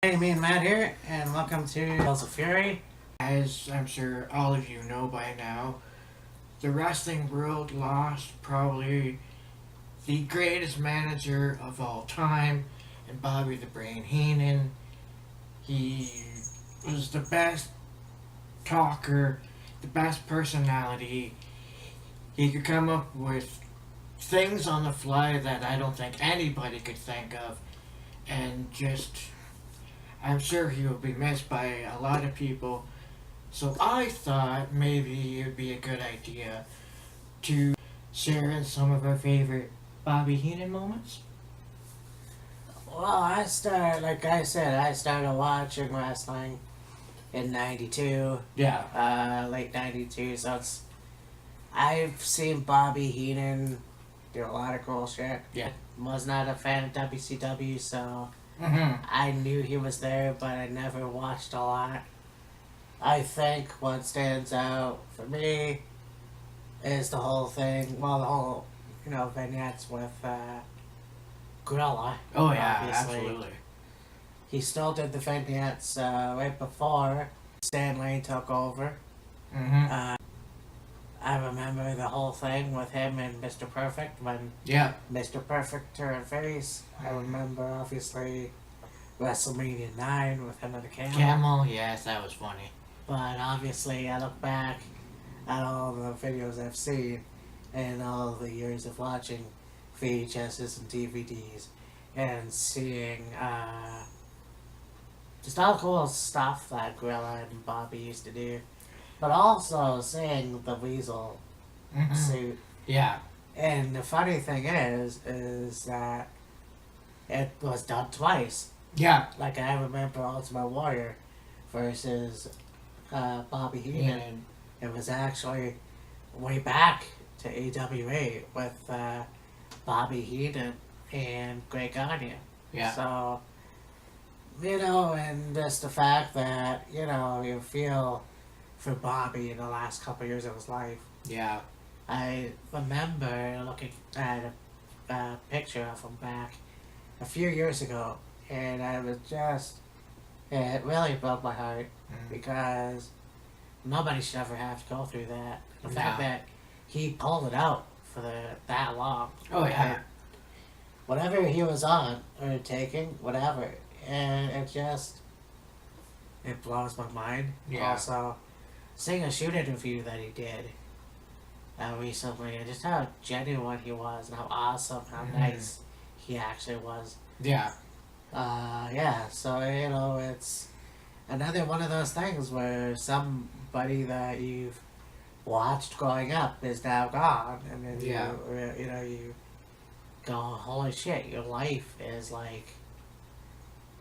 Hey, me and Matt here, and welcome to WHEELZ of FURY. As I'm sure all of you know by now, the wrestling world lost probably the greatest manager of all time, and Bobby the Brain Heenan. He was the best talker, the best personality. He could come up with things on the fly that I don't think anybody could think of, and just I'm sure he will be missed by a lot of people. So I thought maybe it would be a good idea to share in some of our favorite Bobby Heenan moments. Well, like I said, I started watching wrestling in 92, Yeah. late 92, I've seen Bobby Heenan do a lot of cool shit. Yeah. Was not a fan of WCW, so Mm-hmm. I knew he was there, but I never watched a lot. I think what stands out for me is the whole thing, well, the whole, vignettes with Gorilla. Oh yeah, Obviously. absolutely. He still did the vignettes right before Stan Lane took over. Mm-hmm. I remember the whole thing with him and Mr. Perfect when Yeah. Mr. Perfect turned face. I remember, obviously, WrestleMania 9 with him and the camel. Camel, yes, that was funny. But obviously, I look back at all the videos I've seen and all the years of watching VHSs and DVDs and seeing just all the cool stuff that Gorilla and Bobby used to do. But also seeing the Weasel Mm-hmm. suit. Yeah. And the funny thing is that it was done twice. Yeah. Like I remember Ultimate Warrior versus Bobby Heenan. It was actually way back to AWA with Bobby Heenan and Greg Gagne. Yeah. So, and just the fact that, you feel for Bobby in the last couple of years of his life. Yeah. I remember looking at a picture of him back a few years ago, and I was it really broke my heart because nobody should ever have to go through that. The fact No. that he pulled it out for that long. Oh yeah. And whatever he was on or taking, whatever, and it blows my mind. Yeah. Also, seeing a shoot interview that he did recently, and just how genuine he was, and how awesome, how nice he actually was. Yeah. Yeah, so, it's another one of those things where somebody that you've watched growing up is now gone, and then Yeah. you go, holy shit, your life is like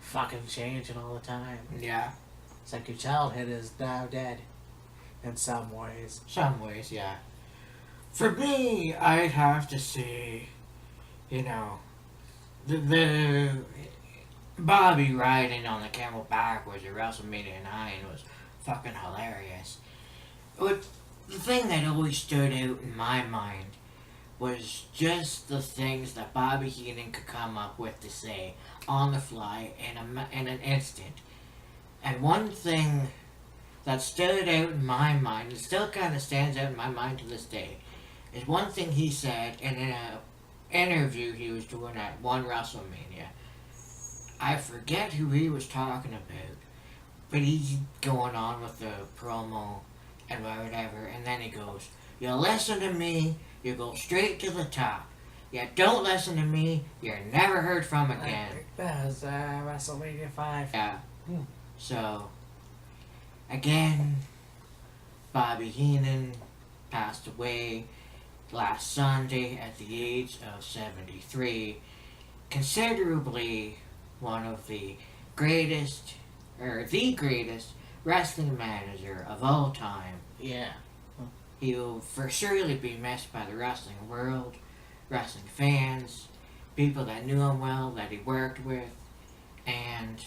fucking changing all the time. Yeah. It's like your childhood is now dead in some ways. Some ways, yeah. For me, I'd have to say, the Bobby riding on the camel backwards at WrestleMania 9 was fucking hilarious. The thing that always stood out in my mind was just the things that Bobby Heenan could come up with to say on the fly in an instant. And one thing that stood out in my mind, and still kind of stands out in my mind to this day, is one thing he said in an interview he was doing at one WrestleMania. I forget who he was talking about, but he's going on with the promo and whatever, and then he goes, "You listen to me, you go straight to the top. You don't listen to me, you're never heard from again." I think that was WrestleMania 5. Yeah. So, again, Bobby Heenan passed away last Sunday at the age of 73. Considerably one of the greatest wrestling manager of all time. Yeah. He will for surely be missed by the wrestling world, wrestling fans, people that knew him well, that he worked with, and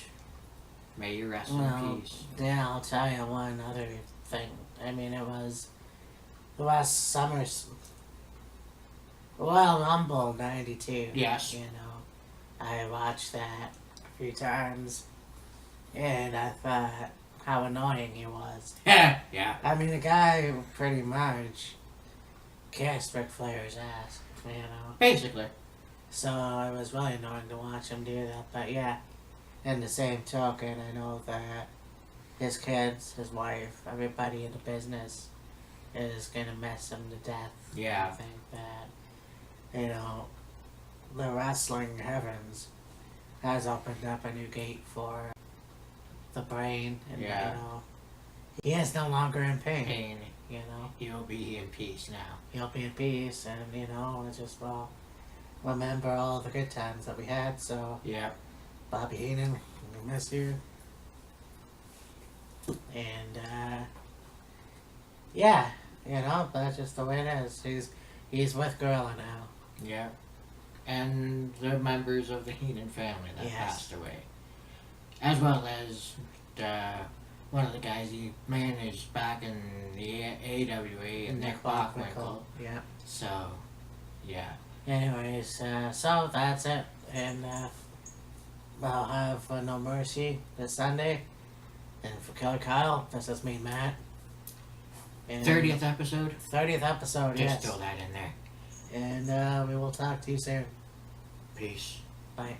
may you rest in peace. Yeah, I'll tell you one other thing. I mean, it was the last summer's Royal Rumble 92. Yes. I watched that a few times. and I thought how annoying he was. Yeah. I mean, the guy pretty much kissed Ric Flair's ass, you know. Basically. So it was really annoying to watch him do that. But yeah, in the same token, I know that his kids, his wife, everybody in the business is gonna miss him to death. Yeah. I think that, you know, the wrestling heavens has opened up a new gate for the brain, and Yeah. you know, he is no longer in pain. Pain. You know, He will be in peace now. he'll be in peace, and you know, it's just well, remember all the good times that we had. So, Yeah. Bobby Heenan, we miss you. And yeah, you know, that's just the way it is. He's with Gorilla now. Yeah. And the members of the Heenan family that Yes. passed away. As well as one of the guys he managed back in the AWA, and Nick Bockwinkel. Yeah. So, yeah. Anyways, so that's it. And I'll have No Mercy this Sunday. And for Killer Kyle, this is me, Matt. And 30th episode? 30th episode, Just yes. throw that in there. And we will talk to you soon. Peace. Bye.